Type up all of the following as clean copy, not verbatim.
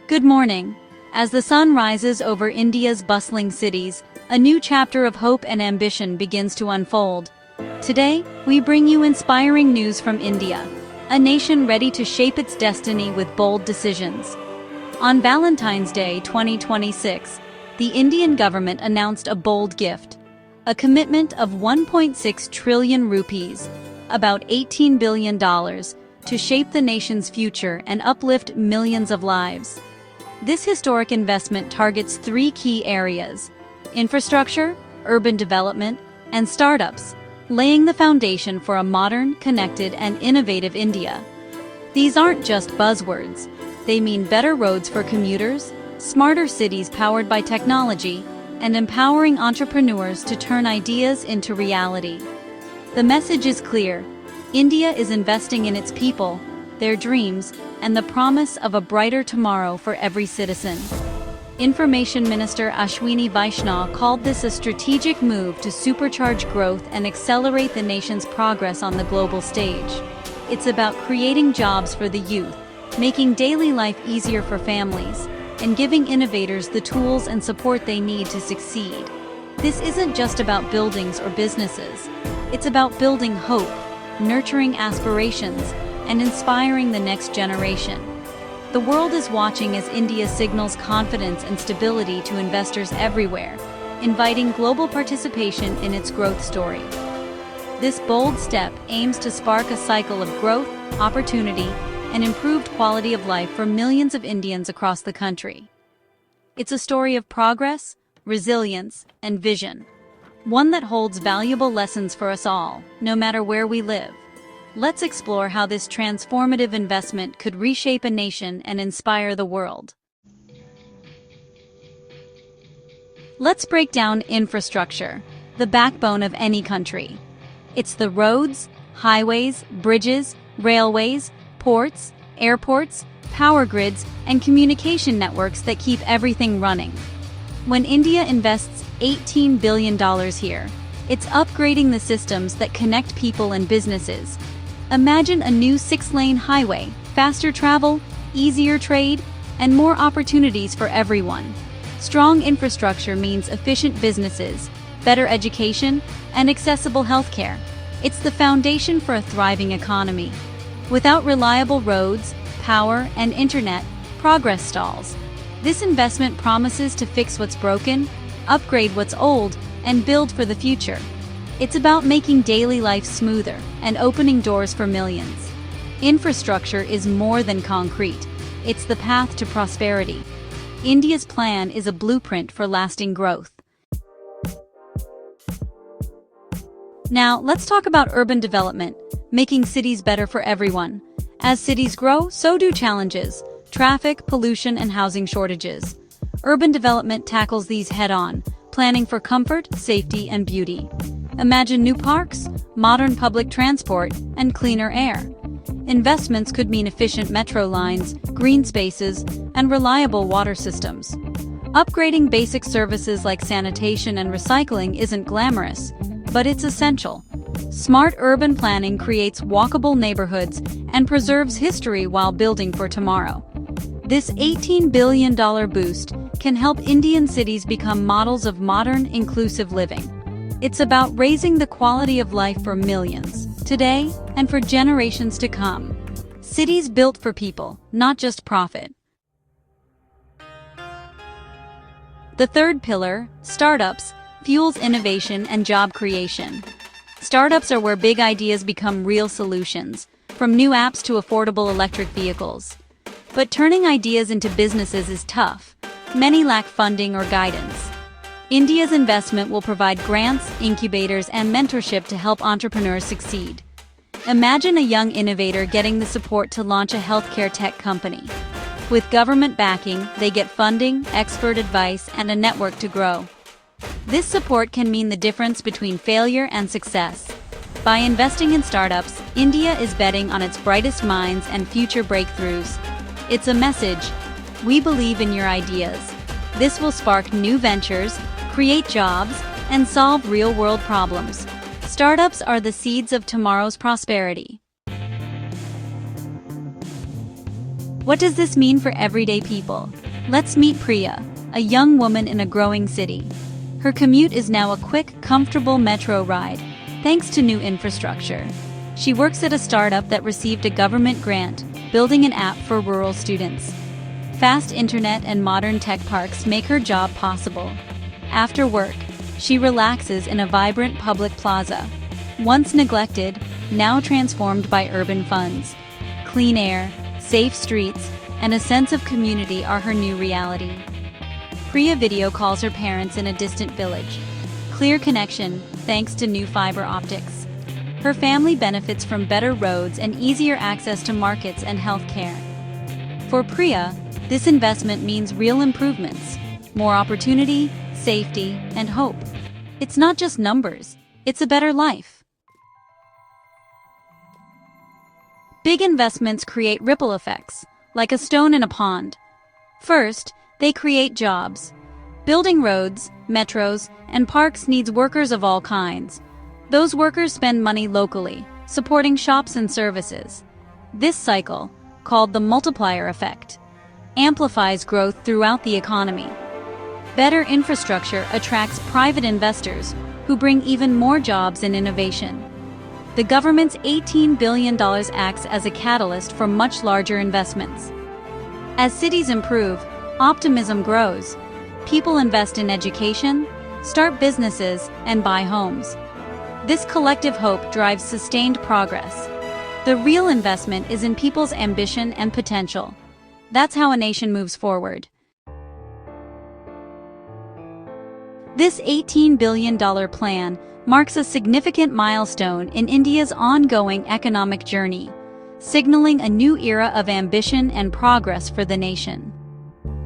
Good morning. As the sun rises over India's bustling cities, a new chapter of hope and ambition begins to unfold. Today, we bring you inspiring news from India, a nation ready to shape its destiny with bold decisions. On Valentine's Day 2026, the Indian government announced a bold gift, a commitment of 1.6 trillion rupees, about $18 billion, to shape the nation's future and uplift millions of lives. This historic investment targets three key areas: infrastructure, urban development, and startups, laying the foundation for a modern, connected, and innovative India. These aren't just buzzwords. They mean better roads for commuters, smarter cities powered by technology, and empowering entrepreneurs to turn ideas into reality. The message is clear: India is investing in its people, their dreams, and the promise of a brighter tomorrow for every citizen. Information Minister Ashwini Vaishnaw called this a strategic move to supercharge growth and accelerate the nation's progress on the global stage. It's about creating jobs for the youth, making daily life easier for families, and giving innovators the tools and support they need to succeed. This isn't just about buildings or businesses. It's about building hope, nurturing aspirations, and inspiring the next generation. The world is watching as India signals confidence and stability to investors everywhere, inviting global participation in its growth story. This bold step aims to spark a cycle of growth, opportunity, and improved quality of life for millions of Indians across the country. It's a story of progress, resilience, and vision, one that holds valuable lessons for us all, no matter where we live. Let's explore how this transformative investment could reshape a nation and inspire the world. Let's break down infrastructure, the backbone of any country. It's the roads, highways, bridges, railways, ports, airports, power grids, and communication networks that keep everything running. When India invests $18 billion here, it's upgrading the systems that connect people and businesses. Imagine a new 6-lane highway, faster travel, easier trade, and more opportunities for everyone. Strong infrastructure means efficient businesses, better education, and accessible healthcare. It's the foundation for a thriving economy. Without reliable roads, power, and internet, progress stalls. This investment promises to fix what's broken, upgrade what's old, and build for the future. It's about making daily life smoother and opening doors for millions. Infrastructure is more than concrete. It's the path to prosperity. India's plan is a blueprint for lasting growth. Now, let's talk about urban development, making cities better for everyone. As cities grow, so do challenges: traffic, pollution, and housing shortages. Urban development tackles these head-on, planning for comfort, safety, and beauty. Imagine new parks, modern public transport, and cleaner air. Investments could mean efficient metro lines, green spaces, and reliable water systems. Upgrading basic services like sanitation and recycling isn't glamorous, but it's essential. Smart urban planning creates walkable neighborhoods and preserves history while building for tomorrow. This $18 billion boost can help Indian cities become models of modern, inclusive living. It's about raising the quality of life for millions, today and for generations to come. Cities built for people, not just profit. The third pillar, startups, fuels innovation and job creation. Startups are where big ideas become real solutions, from new apps to affordable electric vehicles. But turning ideas into businesses is tough. Many lack funding or guidance. India's investment will provide grants, incubators, and mentorship to help entrepreneurs succeed. Imagine a young innovator getting the support to launch a healthcare tech company. With government backing, they get funding, expert advice, and a network to grow. This support can mean the difference between failure and success. By investing in startups, India is betting on its brightest minds and future breakthroughs. It's a message: we believe in your ideas. This will spark new ventures, create jobs, and solve real-world problems. Startups are the seeds of tomorrow's prosperity. What does this mean for everyday people? Let's meet Priya, a young woman in a growing city. Her commute is now a quick, comfortable metro ride, thanks to new infrastructure. She works at a startup that received a government grant, building an app for rural students. Fast internet and modern tech parks make her job possible. After work, she relaxes in a vibrant public plaza. Once neglected, now transformed by urban funds. Clean air, safe streets, and a sense of community are her new reality. Priya video calls her parents in a distant village. Clear connection, thanks to new fiber optics. Her family benefits from better roads and easier access to markets and healthcare. For Priya, this investment means real improvements, more opportunity, safety, and hope. It's not just numbers, it's a better life. Big investments create ripple effects, like a stone in a pond. First, they create jobs. Building roads, metros, and parks needs workers of all kinds. Those workers spend money locally, supporting shops and services. This cycle, called the multiplier effect, amplifies growth throughout the economy. Better infrastructure attracts private investors who bring even more jobs and innovation. The government's $18 billion acts as a catalyst for much larger investments. As cities improve, optimism grows. People invest in education, start businesses, and buy homes. This collective hope drives sustained progress. The real investment is in people's ambition and potential. That's how a nation moves forward. This $18 billion plan marks a significant milestone in India's ongoing economic journey, signaling a new era of ambition and progress for the nation.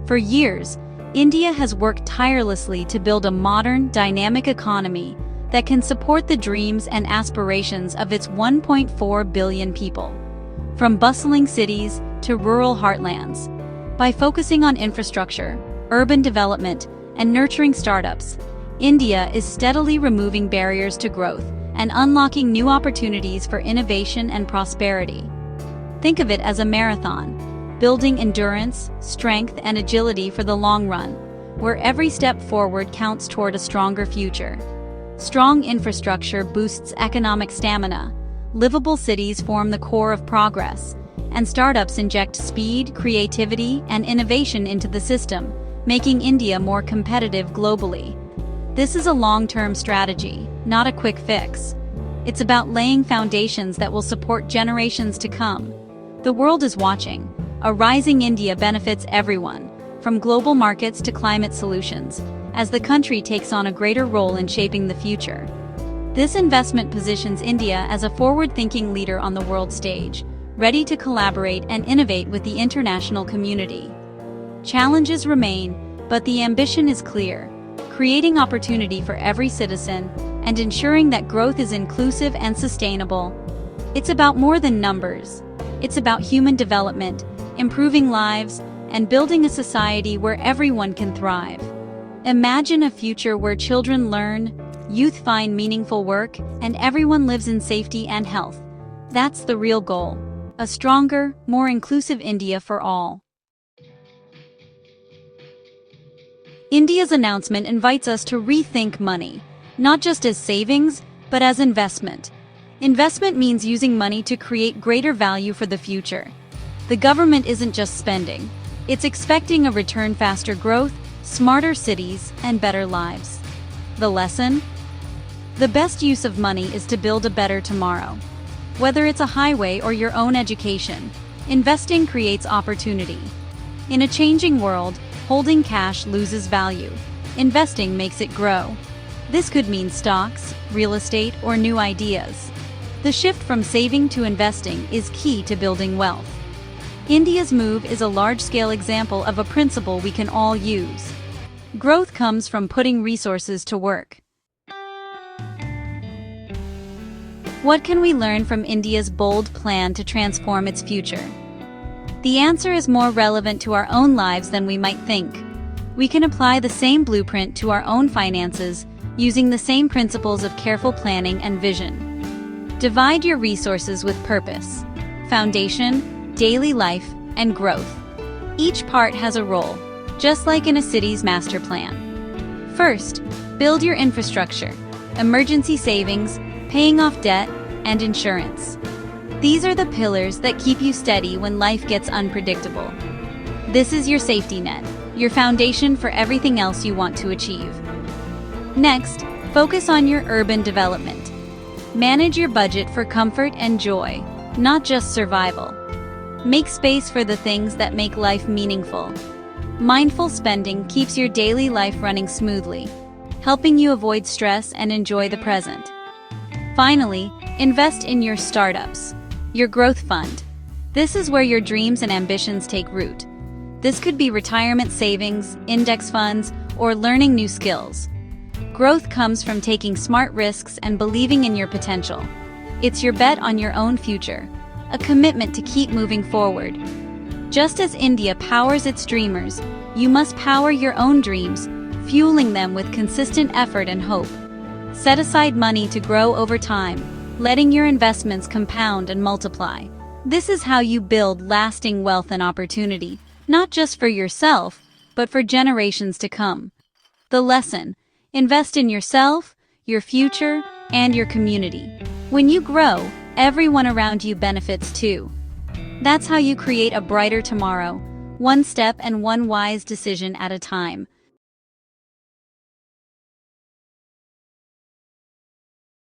For years, India has worked tirelessly to build a modern, dynamic economy that can support the dreams and aspirations of its 1.4 billion people, from bustling cities to rural heartlands. By focusing on infrastructure, urban development, and nurturing startups, India is steadily removing barriers to growth and unlocking new opportunities for innovation and prosperity. Think of it as a marathon, building endurance, strength, and agility for the long run, where every step forward counts toward a stronger future. Strong infrastructure boosts economic stamina, livable cities form the core of progress, and startups inject speed, creativity, and innovation into the system, making India more competitive globally. This is a long-term strategy, not a quick fix. It's about laying foundations that will support generations to come. The world is watching. A rising India benefits everyone, from global markets to climate solutions, as the country takes on a greater role in shaping the future. This investment positions India as a forward-thinking leader on the world stage, ready to collaborate and innovate with the international community. Challenges remain, but the ambition is clear, creating opportunity for every citizen and ensuring that growth is inclusive and sustainable. It's about more than numbers. It's about human development, improving lives, and building a society where everyone can thrive. Imagine a future where children learn, youth find meaningful work, and everyone lives in safety and health. That's the real goal. A stronger, more inclusive India for all. India's announcement invites us to rethink money, not just as savings, but as investment. Investment means using money to create greater value for the future. The government isn't just spending. It's expecting a return: faster growth, smarter cities, and better lives. The lesson? The best use of money is to build a better tomorrow. Whether it's a highway or your own education, investing creates opportunity. In a changing world, holding cash loses value. Investing makes it grow. This could mean stocks, real estate, or new ideas. The shift from saving to investing is key to building wealth. India's move is a large-scale example of a principle we can all use. Growth comes from putting resources to work. What can we learn from India's bold plan to transform its future? The answer is more relevant to our own lives than we might think. We can apply the same blueprint to our own finances, using the same principles of careful planning and vision. Divide your resources with purpose. Foundation, daily life, and growth. Each part has a role, just like in a city's master plan. First, build your infrastructure, emergency savings, paying off debt, and insurance. These are the pillars that keep you steady when life gets unpredictable. This is your safety net, your foundation for everything else you want to achieve. Next, focus on your urban development. Manage your budget for comfort and joy, not just survival. Make space for the things that make life meaningful. Mindful spending keeps your daily life running smoothly, helping you avoid stress and enjoy the present. Finally, invest in your startups, your growth fund. This is where your dreams and ambitions take root. This could be retirement savings, index funds, or learning new skills. Growth comes from taking smart risks and believing in your potential. It's your bet on your own future, a commitment to keep moving forward. Just as India powers its dreamers, you must power your own dreams, fueling them with consistent effort and hope. Set aside money to grow over time, letting your investments compound and multiply. This is how you build lasting wealth and opportunity, not just for yourself, but for generations to come. The lesson: invest in yourself, your future, and your community. When you grow, everyone around you benefits too. That's how you create a brighter tomorrow, one step and one wise decision at a time.